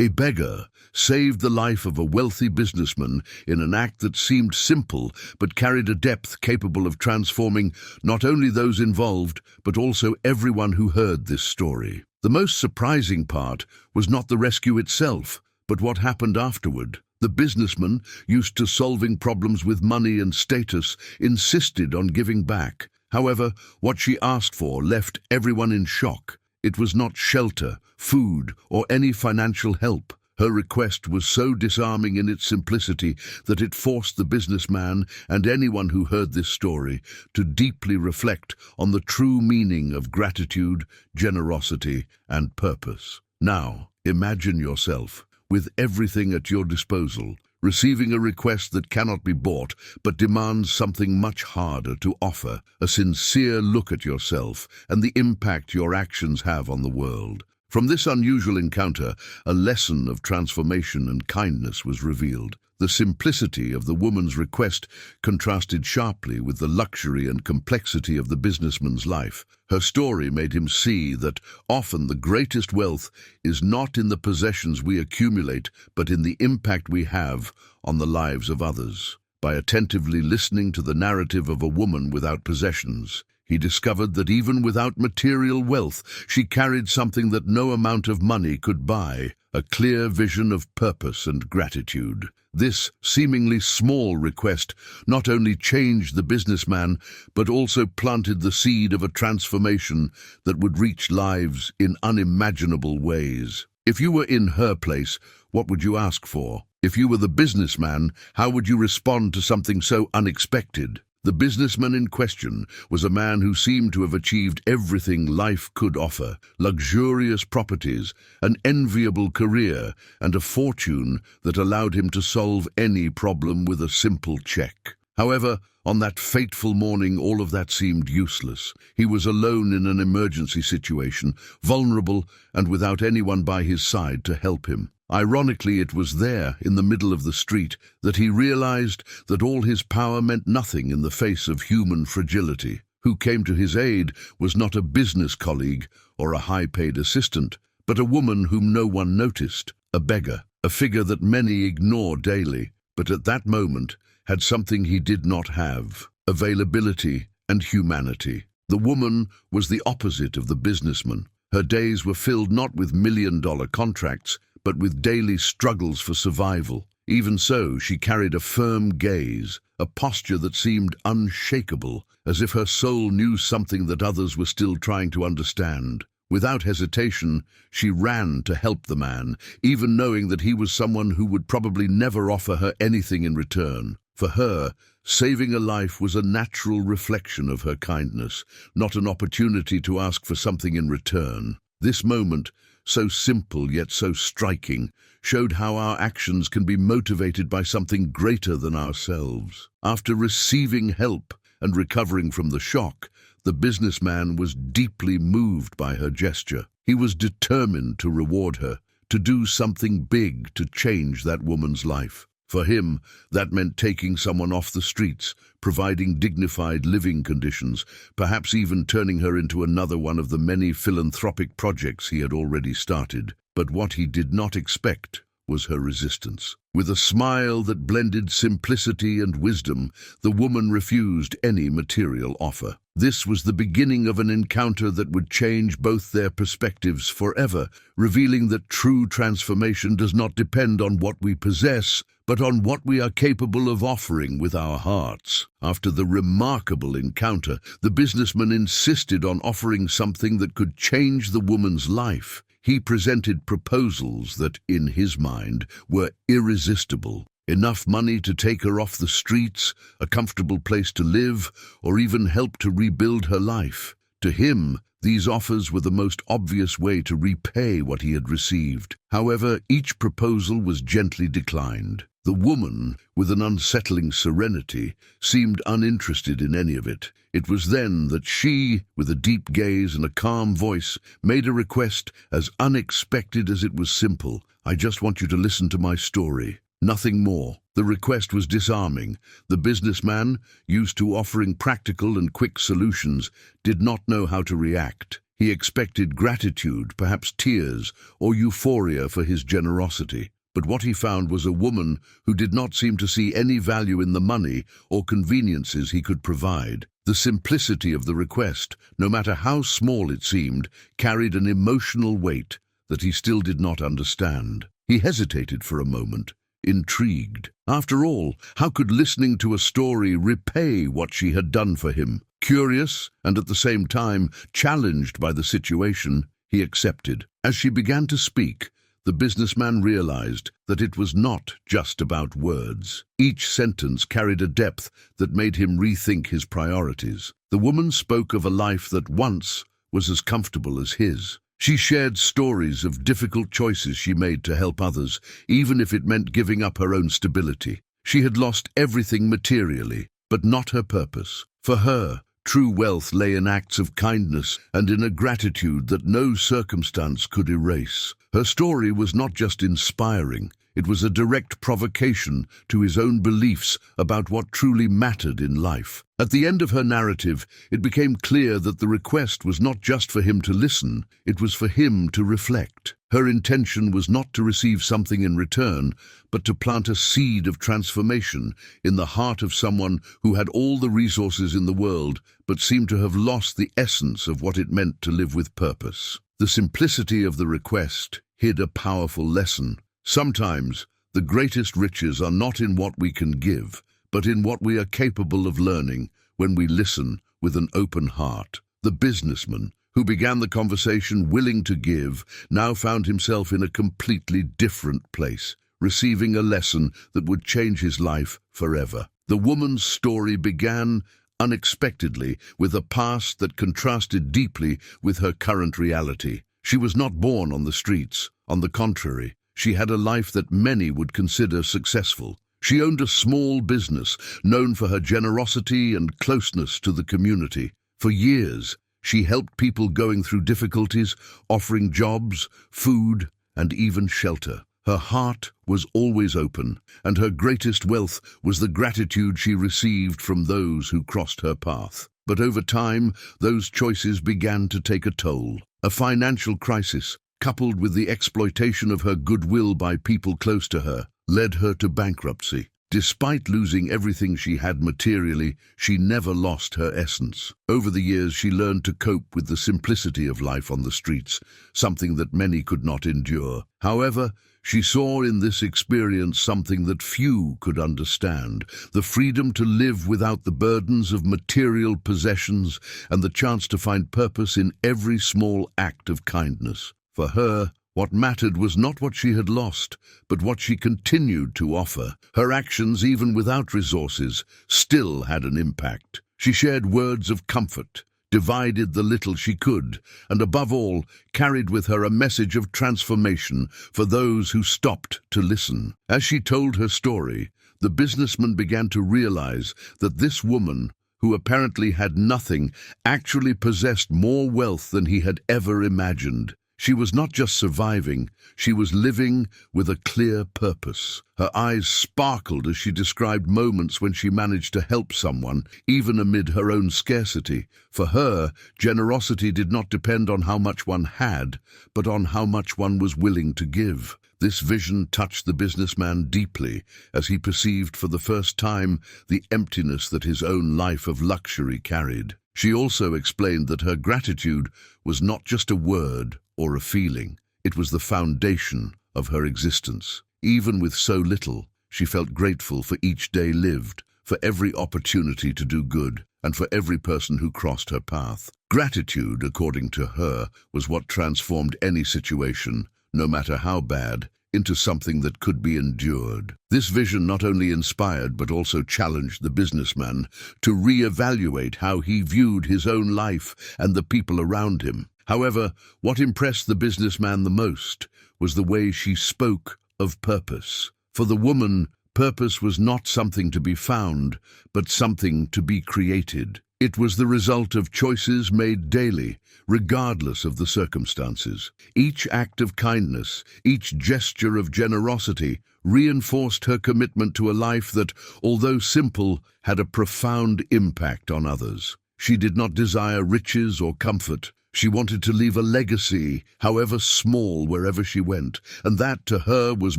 A beggar saved the life of a wealthy businessman in an act that seemed simple but carried a depth capable of transforming not only those involved but also everyone who heard this story. The most surprising part was not the rescue itself, but what happened afterward. The businessman, used to solving problems with money and status, insisted on giving back. However, what she asked for left everyone in shock. It was not shelter, food, or any financial help. Her request was so disarming in its simplicity that it forced the businessman and anyone who heard this story to deeply reflect on the true meaning of gratitude, generosity, and purpose. Now, imagine yourself, with everything at your disposal, receiving a request that cannot be bought but demands something much harder to offer, a sincere look at yourself and the impact your actions have on the world. From this unusual encounter, a lesson of transformation and kindness was revealed. The simplicity of the woman's request contrasted sharply with the luxury and complexity of the businessman's life. Her story made him see that often the greatest wealth is not in the possessions we accumulate, but in the impact we have on the lives of others. By attentively listening to the narrative of a woman without possessions, he discovered that even without material wealth, she carried something that no amount of money could buy, a clear vision of purpose and gratitude. This seemingly small request not only changed the businessman, but also planted the seed of a transformation that would reach lives in unimaginable ways. If you were in her place, what would you ask for? If you were the businessman, how would you respond to something so unexpected? The businessman in question was a man who seemed to have achieved everything life could offer: luxurious properties, an enviable career, and a fortune that allowed him to solve any problem with a simple check. However, on that fateful morning, all of that seemed useless. He was alone in an emergency situation, vulnerable and without anyone by his side to help him. Ironically, it was there, in the middle of the street, that he realized that all his power meant nothing in the face of human fragility. Who came to his aid was not a business colleague or a high-paid assistant, but a woman whom no one noticed, a beggar, a figure that many ignore daily, but at that moment had something he did not have: availability and humanity. The woman was the opposite of the businessman. Her days were filled not with million-dollar contracts, but with daily struggles for survival. Even so, she carried a firm gaze, a posture that seemed unshakable, as if her soul knew something that others were still trying to understand. Without hesitation, she ran to help the man, even knowing that he was someone who would probably never offer her anything in return. For her, saving a life was a natural reflection of her kindness, not an opportunity to ask for something in return. This moment, so simple yet so striking, showed how our actions can be motivated by something greater than ourselves. After receiving help and recovering from the shock, the businessman was deeply moved by her gesture. He was determined to reward her, to do something big to change that woman's life. For him, that meant taking someone off the streets, providing dignified living conditions, perhaps even turning her into another one of the many philanthropic projects he had already started. But what he did not expect was her resistance. With a smile that blended simplicity and wisdom, the woman refused any material offer. This was the beginning of an encounter that would change both their perspectives forever, revealing that true transformation does not depend on what we possess, but on what we are capable of offering with our hearts. After the remarkable encounter, the businessman insisted on offering something that could change the woman's life. He presented proposals that, in his mind, were irresistible. Enough money to take her off the streets, a comfortable place to live, or even help to rebuild her life. To him, these offers were the most obvious way to repay what he had received. However, each proposal was gently declined. The woman, with an unsettling serenity, seemed uninterested in any of it. It was then that she, with a deep gaze and a calm voice, made a request as unexpected as it was simple. "I just want you to listen to my story. Nothing more." The request was disarming. The businessman, used to offering practical and quick solutions, did not know how to react. He expected gratitude, perhaps tears, or euphoria for his generosity. But what he found was a woman who did not seem to see any value in the money or conveniences he could provide. The simplicity of the request, no matter how small it seemed, carried an emotional weight that he still did not understand. He hesitated for a moment, intrigued. After all, how could listening to a story repay what she had done for him? Curious, and at the same time challenged by the situation, he accepted. As she began to speak, the businessman realized that it was not just about words. Each sentence carried a depth that made him rethink his priorities. The woman spoke of a life that once was as comfortable as his. She shared stories of difficult choices she made to help others, even if it meant giving up her own stability. She had lost everything materially, but not her purpose. For her, true wealth lay in acts of kindness and in a gratitude that no circumstance could erase. Her story was not just inspiring, it was a direct provocation to his own beliefs about what truly mattered in life. At the end of her narrative, it became clear that the request was not just for him to listen, it was for him to reflect. Her intention was not to receive something in return, but to plant a seed of transformation in the heart of someone who had all the resources in the world, but seemed to have lost the essence of what it meant to live with purpose. The simplicity of the request hid a powerful lesson. Sometimes, the greatest riches are not in what we can give, but in what we are capable of learning when we listen with an open heart. The businessman, who began the conversation willing to give, now found himself in a completely different place, receiving a lesson that would change his life forever. The woman's story began unexpectedly with a past that contrasted deeply with her current reality. She was not born on the streets. On the contrary, she had a life that many would consider successful. She owned a small business, known for her generosity and closeness to the community. For years, she helped people going through difficulties, offering jobs, food, and even shelter. Her heart was always open, and her greatest wealth was the gratitude she received from those who crossed her path. But over time, those choices began to take a toll. A financial crisis, coupled with the exploitation of her goodwill by people close to her, led her to bankruptcy. Despite losing everything she had materially, she never lost her essence. Over the years, she learned to cope with the simplicity of life on the streets, something that many could not endure. However, she saw in this experience something that few could understand: the freedom to live without the burdens of material possessions and the chance to find purpose in every small act of kindness. For her, what mattered was not what she had lost, but what she continued to offer. Her actions, even without resources, still had an impact. She shared words of comfort, divided the little she could, and above all, carried with her a message of transformation for those who stopped to listen. As she told her story, the businessman began to realize that this woman, who apparently had nothing, actually possessed more wealth than he had ever imagined. She was not just surviving, she was living with a clear purpose. Her eyes sparkled as she described moments when she managed to help someone, even amid her own scarcity. For her, generosity did not depend on how much one had, but on how much one was willing to give. This vision touched the businessman deeply as he perceived for the first time the emptiness that his own life of luxury carried. She also explained that her gratitude was not just a word or a feeling, it was the foundation of her existence. Even with so little, she felt grateful for each day lived, for every opportunity to do good, and for every person who crossed her path. Gratitude, according to her, was what transformed any situation, no matter how bad, into something that could be endured. This vision not only inspired but also challenged the businessman to re-evaluate how he viewed his own life and the people around him. However, what impressed the businessman the most was the way she spoke of purpose. For the woman, purpose was not something to be found, but something to be created. It was the result of choices made daily, regardless of the circumstances. Each act of kindness, each gesture of generosity, reinforced her commitment to a life that, although simple, had a profound impact on others. She did not desire riches or comfort. She wanted to leave a legacy, however small, wherever she went, and that, to her, was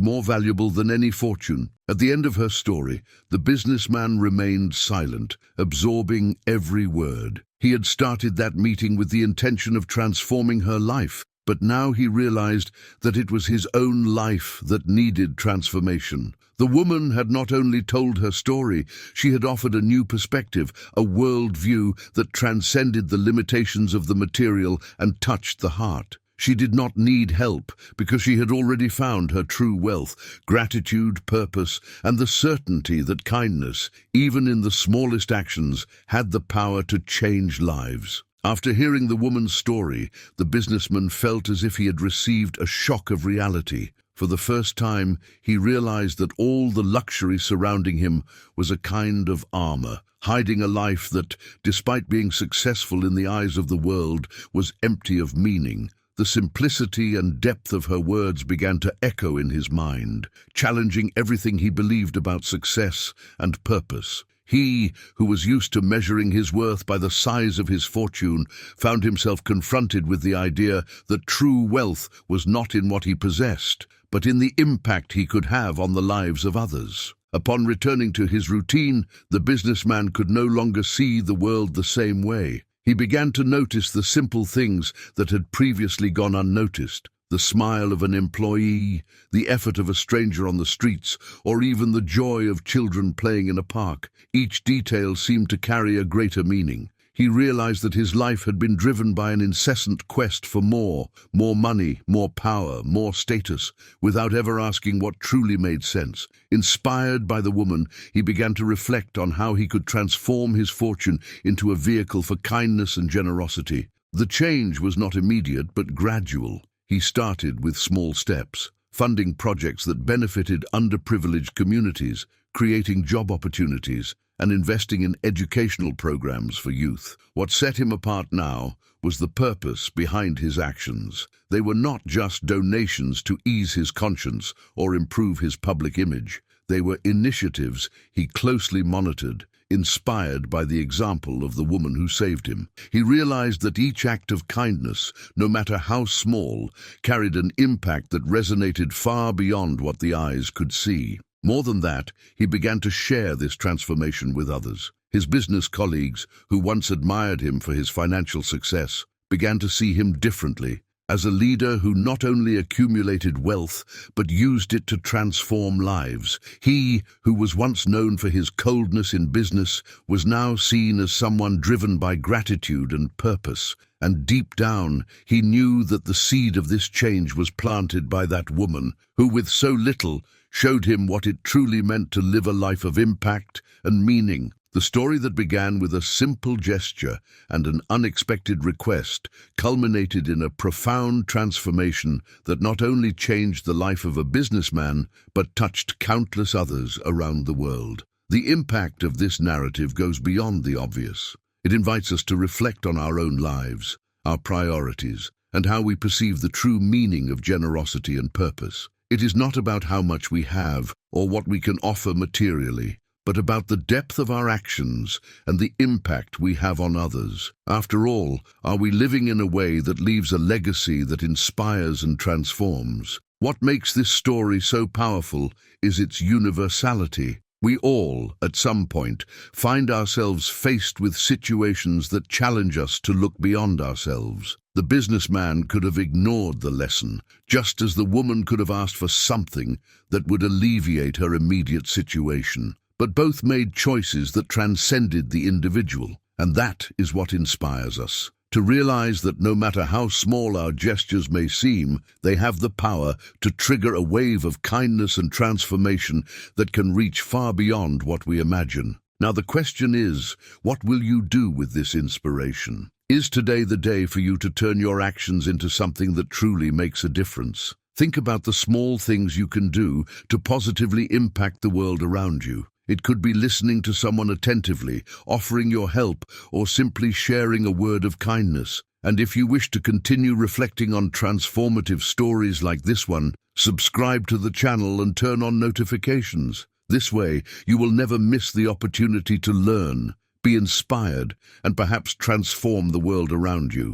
more valuable than any fortune. At the end of her story, the businessman remained silent, absorbing every word. He had started that meeting with the intention of transforming her life, but now he realized that it was his own life that needed transformation. The woman had not only told her story, she had offered a new perspective, a worldview that transcended the limitations of the material and touched the heart. She did not need help because she had already found her true wealth, gratitude, purpose, and the certainty that kindness, even in the smallest actions, had the power to change lives. After hearing the woman's story, the businessman felt as if he had received a shock of reality. For the first time, he realized that all the luxury surrounding him was a kind of armor, hiding a life that, despite being successful in the eyes of the world, was empty of meaning. The simplicity and depth of her words began to echo in his mind, challenging everything he believed about success and purpose. He, who was used to measuring his worth by the size of his fortune, found himself confronted with the idea that true wealth was not in what he possessed, but in the impact he could have on the lives of others. Upon returning to his routine, the businessman could no longer see the world the same way. He began to notice the simple things that had previously gone unnoticed. The smile of an employee, the effort of a stranger on the streets, or even the joy of children playing in a park. Each detail seemed to carry a greater meaning. He realized that his life had been driven by an incessant quest for more money, more power, more status, without ever asking what truly made sense. Inspired by the woman, he began to reflect on how he could transform his fortune into a vehicle for kindness and generosity. The change was not immediate but gradual. He started with small steps, funding projects that benefited underprivileged communities, creating job opportunities, and investing in educational programs for youth. What set him apart now was the purpose behind his actions. They were not just donations to ease his conscience or improve his public image. They were initiatives he closely monitored, inspired by the example of the woman who saved him. He realized that each act of kindness, no matter how small, carried an impact that resonated far beyond what the eyes could see. More than that, he began to share this transformation with others. His business colleagues, who once admired him for his financial success, began to see him differently, as a leader who not only accumulated wealth, but used it to transform lives. He, who was once known for his coldness in business, was now seen as someone driven by gratitude and purpose. And deep down, he knew that the seed of this change was planted by that woman, who with so little showed him what it truly meant to live a life of impact and meaning. The story that began with a simple gesture and an unexpected request culminated in a profound transformation that not only changed the life of a businessman, but touched countless others around the world. The impact of this narrative goes beyond the obvious. It invites us to reflect on our own lives, our priorities, and how we perceive the true meaning of generosity and purpose. It is not about how much we have or what we can offer materially, but about the depth of our actions and the impact we have on others. After all, are we living in a way that leaves a legacy that inspires and transforms? What makes this story so powerful is its universality. We all, at some point, find ourselves faced with situations that challenge us to look beyond ourselves. The businessman could have ignored the lesson, just as the woman could have asked for something that would alleviate her immediate situation. But both made choices that transcended the individual, and that is what inspires us. To realize that no matter how small our gestures may seem, they have the power to trigger a wave of kindness and transformation that can reach far beyond what we imagine. Now the question is, what will you do with this inspiration? Is today the day for you to turn your actions into something that truly makes a difference? Think about the small things you can do to positively impact the world around you. It could be listening to someone attentively, offering your help, or simply sharing a word of kindness. And if you wish to continue reflecting on transformative stories like this one, subscribe to the channel and turn on notifications. This way, you will never miss the opportunity to learn, be inspired, and perhaps transform the world around you.